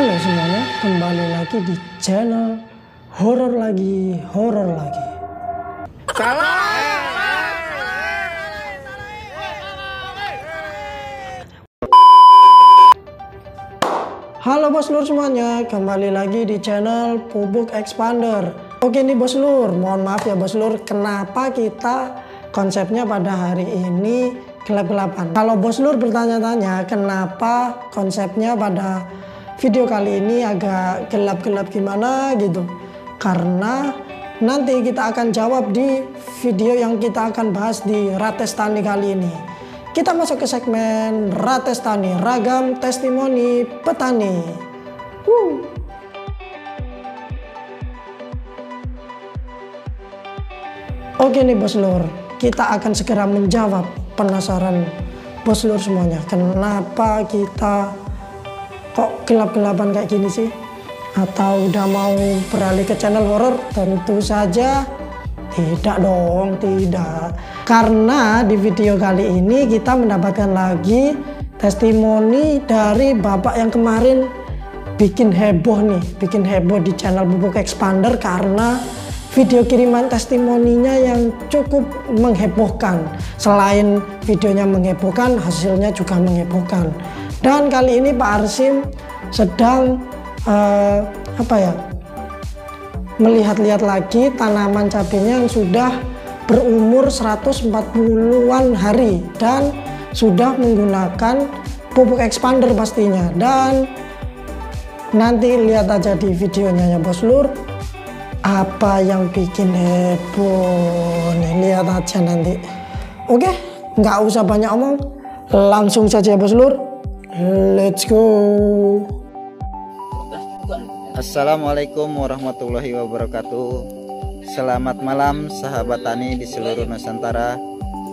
Halo semuanya, kembali lagi di channel horor lagi. Halo Boslur semuanya, kembali lagi di channel Pupuk Expander. Oke nih Boslur, mohon maaf ya Boslur, kenapa kita konsepnya pada hari ini gelap-gelapan. Kalau Boslur bertanya-tanya kenapa konsepnya pada video kali ini agak gelap-gelap gimana gitu, karena nanti kita akan jawab di video yang kita akan bahas di Ratestani kali ini. Kita masuk ke segmen Ratestani, ragam testimoni petani. Oke nih Boslur, kita akan segera menjawab penasaran Boslur semuanya. Kenapa kita kok gelap-gelapan kayak gini sih? Atau udah mau beralih ke channel horor? Tentu saja tidak dong, tidak. Karena di video kali ini kita mendapatkan lagi testimoni dari bapak yang kemarin bikin heboh di channel Pupuk Expander karena video kiriman testimoninya yang cukup menghebohkan. Selain videonya menghebohkan, hasilnya juga menghebohkan. Dan kali ini Pak Arsim sedang melihat-lihat lagi tanaman cabenya yang sudah berumur 140-an hari dan sudah menggunakan pupuk expander pastinya. Dan nanti lihat aja di videonya ya Boslur, apa yang bikin heboh nih, lihat aja nanti. Oke, nggak usah banyak omong, langsung saja Boslur, let's go. Assalamualaikum warahmatullahi wabarakatuh. Selamat malam sahabat tani di seluruh Nusantara.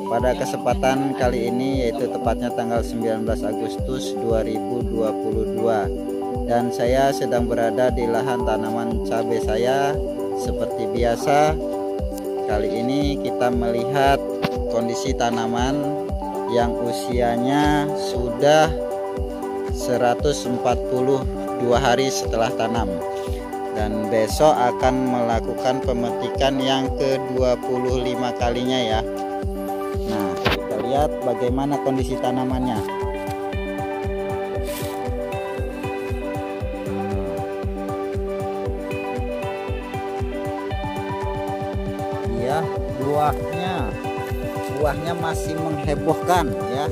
Pada kesempatan kali ini, yaitu tepatnya tanggal 19 Agustus 2022, dan saya sedang berada di lahan tanaman cabai saya. Seperti biasa, kali ini kita melihat kondisi tanaman yang usianya sudah 142 hari setelah tanam, dan besok akan melakukan pemetikan yang ke-25 kalinya ya. Nah, kita lihat bagaimana kondisi tanamannya. Ya, buahnya masih menghebohkan ya.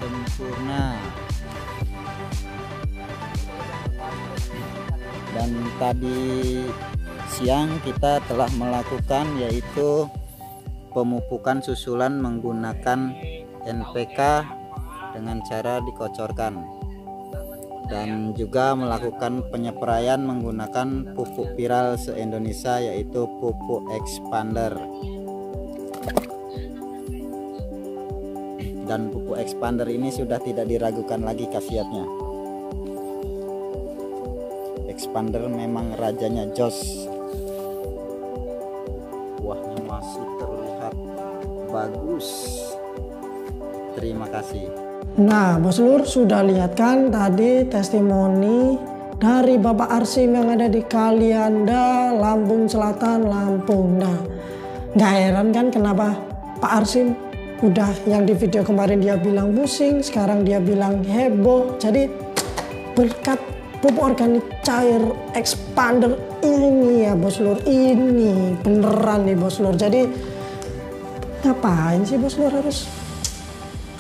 Sempurna. Dan tadi siang kita telah melakukan yaitu pemupukan susulan menggunakan NPK dengan cara dikocorkan, dan juga melakukan penyepraian menggunakan pupuk viral se-Indonesia yaitu pupuk expander. Dan pupuk expander ini sudah tidak diragukan lagi khasiatnya. Expander memang rajanya jos. Buahnya masih terlihat bagus. Terima kasih. Nah Boslur, sudah lihat kan tadi testimoni dari Bapak Arsim yang ada di Kalianda, Lampung Selatan, Lampung. Nah, nggak heran kan kenapa Pak Arsim udah yang di video kemarin dia bilang pusing, sekarang dia bilang heboh. Jadi berkat pupuk organik cair expander ini ya Boslur, ini beneran nih Boslur. Jadi ngapain sih Boslur harus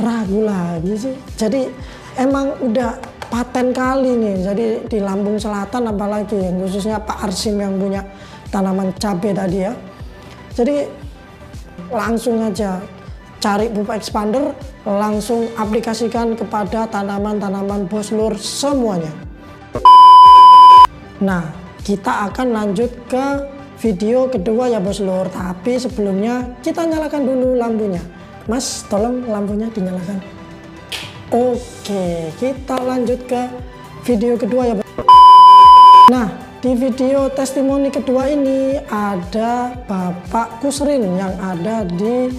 ragu lagi sih? Jadi emang udah paten kali nih. Jadi di Lampung Selatan apalagi, khususnya Pak Arsim yang punya tanaman cabai tadi ya. Jadi langsung aja cari pupuk expander, langsung aplikasikan kepada tanaman-tanaman Boslur semuanya. Nah, kita akan lanjut ke video kedua ya Boslur, tapi sebelumnya kita nyalakan dulu lampunya. Mas, tolong lampunya dinyalakan. Oke, kita lanjut ke video kedua ya Boslur. Nah, di video testimoni kedua ini ada Bapak Kusrin yang ada di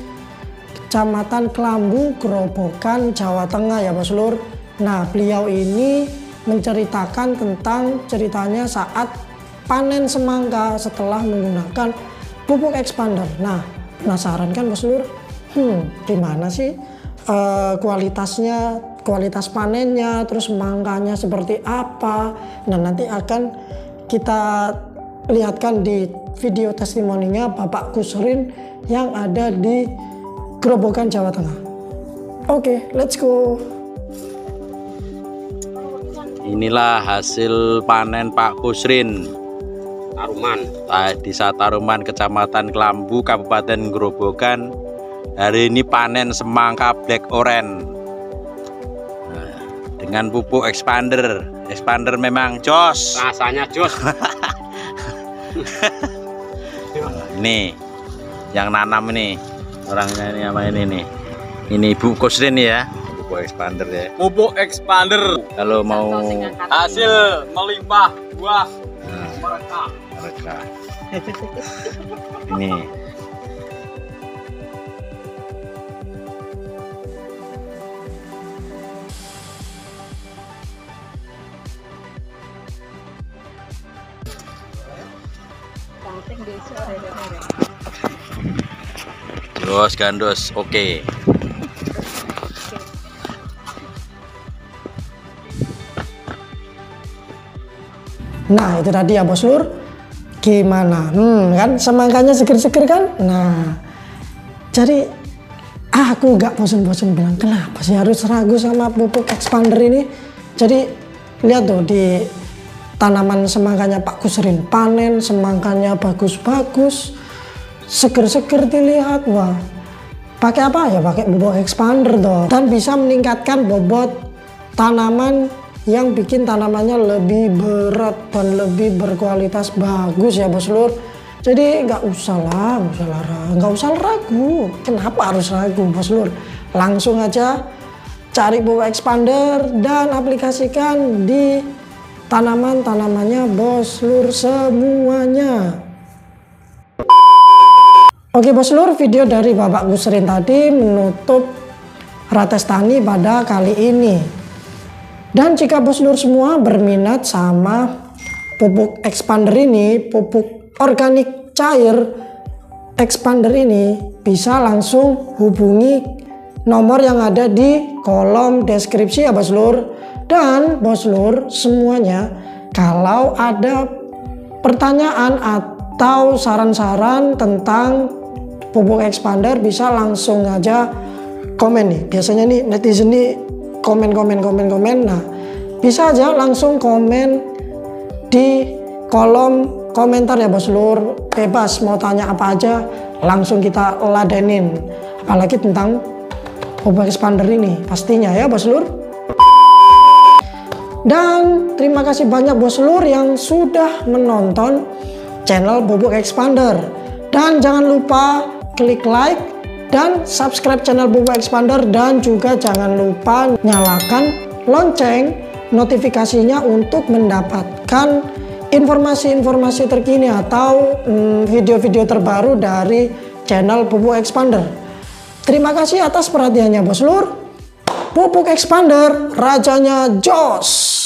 Kecamatan Kelambu, Grobogan, Jawa Tengah ya Boslur. Nah, beliau ini menceritakan tentang ceritanya saat panen semangka setelah menggunakan pupuk expander. Nah, penasaran kan Boslur? Gimana sih kualitasnya, kualitas panennya, terus semangkanya seperti apa? Nah, nanti akan kita lihatkan di video testimoninya Bapak Kusrin yang ada di Grobogan, Jawa Tengah. Oke, let's go. Inilah hasil panen Pak Kusrin Taruman, Desa Taruman, Kecamatan Kelambu, Kabupaten Grobogan. Hari ini panen semangka black orange dengan pupuk expander. Expander memang jos, rasanya jos. Ini yang nanam ini orangnya, ini apa ini nih? Ini Ibu Kusrin ya, pupuk expander ya. Pupuk expander. Kalau mau hasil melimpah buah mereka. Ini Jos gandos, oke. Nah, itu tadi ya Boslur. Gimana? Kan semangkanya seger-seger kan? Nah, jadi aku nggak bosen-bosen bilang kenapa sih harus ragu sama pupuk expander ini. Jadi lihat tuh di tanaman semangkanya Pak Kusrin, panen semangkanya bagus-bagus, seger-seger dilihat. Wah, pakai apa ya? Pakai pupuk expander dong, dan bisa meningkatkan bobot tanaman yang bikin tanamannya lebih berat dan lebih berkualitas bagus ya Boslur. Jadi nggak usah ragu. Kenapa harus ragu Boslur? Langsung aja cari pupuk expander dan aplikasikan di tanamannya Boslur semuanya. Oke Boslur, video dari Bapak Kusrin tadi menutup Rates Tani pada kali ini. Dan jika Boslur semua berminat sama pupuk expander ini, pupuk organik cair expander ini, bisa langsung hubungi nomor yang ada di kolom deskripsi ya Boslur. Dan Boslur semuanya, kalau ada pertanyaan atau saran-saran tentang pupuk expander, bisa langsung aja komen nih. Biasanya nih netizen nih komen. Nah, bisa aja langsung komen di kolom komentar ya Boslur. Bebas mau tanya apa aja, langsung kita ladenin. Apalagi tentang pupuk expander ini pastinya ya Boslur. Dan terima kasih banyak Boslur yang sudah menonton channel pupuk expander. Dan jangan lupa klik like dan subscribe channel pupuk expander, dan juga jangan lupa nyalakan lonceng notifikasinya untuk mendapatkan informasi-informasi terkini atau video-video terbaru dari channel pupuk expander. Terima kasih atas perhatiannya Boslur. Pupuk expander, rajanya jos.